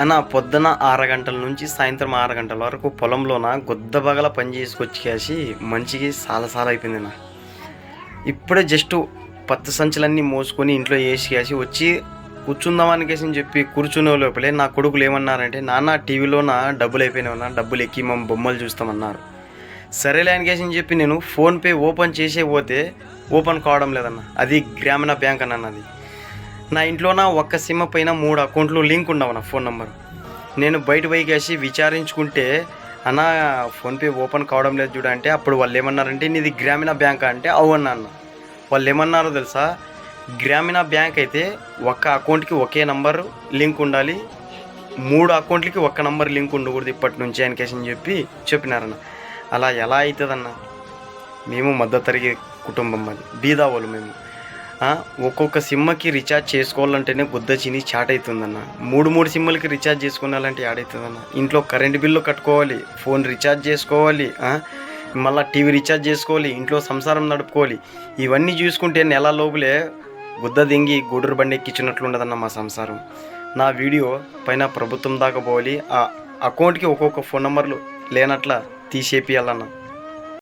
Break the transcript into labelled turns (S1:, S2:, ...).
S1: అన్న పొద్దున 6 గంటల నుంచి సాయంత్రం 6 గంటల వరకు పొలంలోన గుద్దబగల పని చేసుకొచ్చేసి మంచికి సాలసాల అయిపోయింది నా. ఇప్పుడే జస్ట్ పత్తి సంచులన్నీ మోసుకొని ఇంట్లో వేసి వచ్చి కూర్చుందామనికేసి చెప్పి కూర్చునే లోపలే నా కొడుకులు ఏమన్నారంటే, నాన్న టీవీలోన డబ్బులు అయిపోయినాయన్నా, డబ్బులు ఎక్కి మేము బొమ్మలు చూస్తామన్నారు. సరేలే అనికేసి చెప్పి నేను ఫోన్పే ఓపెన్ చేసే పోతే ఓపెన్ కావడం లేదన్న. అది గ్రామీణ బ్యాంక్ అన్నది. నా ఇంట్లోన ఒక్క సిమ్ పైన 3 అకౌంట్లు లింక్ ఉండవు నా ఫోన్ నెంబర్. నేను బయట పోయి విచారించుకుంటే, అన్న ఫోన్పే ఓపెన్ కావడం లేదు చూడంటే, అప్పుడు వాళ్ళు ఏమన్నారంటే నీది గ్రామీణ బ్యాంక్ అంటే అవునన్నా అన్న. వాళ్ళు ఏమన్నారో తెలుసా, గ్రామీణ బ్యాంక్ అయితే ఒక్క అకౌంట్కి ఒకే నంబర్ లింక్ ఉండాలి, 3 అకౌంట్లకి ఒక్క నంబర్ లింక్ ఉండకూడదు ఇప్పటి నుంచి అనికేసి చెప్పినారన్న. అలా ఎలా అవుతుందన్న? మేము మధ్యతరగతి కుటుంబం, అది బీదా వాళ్ళు మేము. ఒక్కొక్క సిమ్కి రీఛార్జ్ చేసుకోవాలంటేనే గుద్దచిని చాట్ అవుతుందన్న. 3 సిమ్లకి రీఛార్జ్ చేసుకోవాలంటే యాడవుతుందన్న. ఇంట్లో కరెంటు బిల్లు కట్టుకోవాలి, ఫోన్ రీఛార్జ్ చేసుకోవాలి, మళ్ళీ టీవీ రీఛార్జ్ చేసుకోవాలి, ఇంట్లో సంసారం నడుపుకోవాలి. ఇవన్నీ చూసుకుంటే నెల లోపలే గుద్ద దింగి గూడూరు బండి ఎక్కించినట్లు ఉండదన్న మా సంసారం. నా వీడియో పైన ప్రభుత్వం దాకా పోవాలి, ఆ అకౌంట్కి ఒక్కొక్క ఫోన్ నెంబర్లు లేనట్ల తీసేపియాలన్న.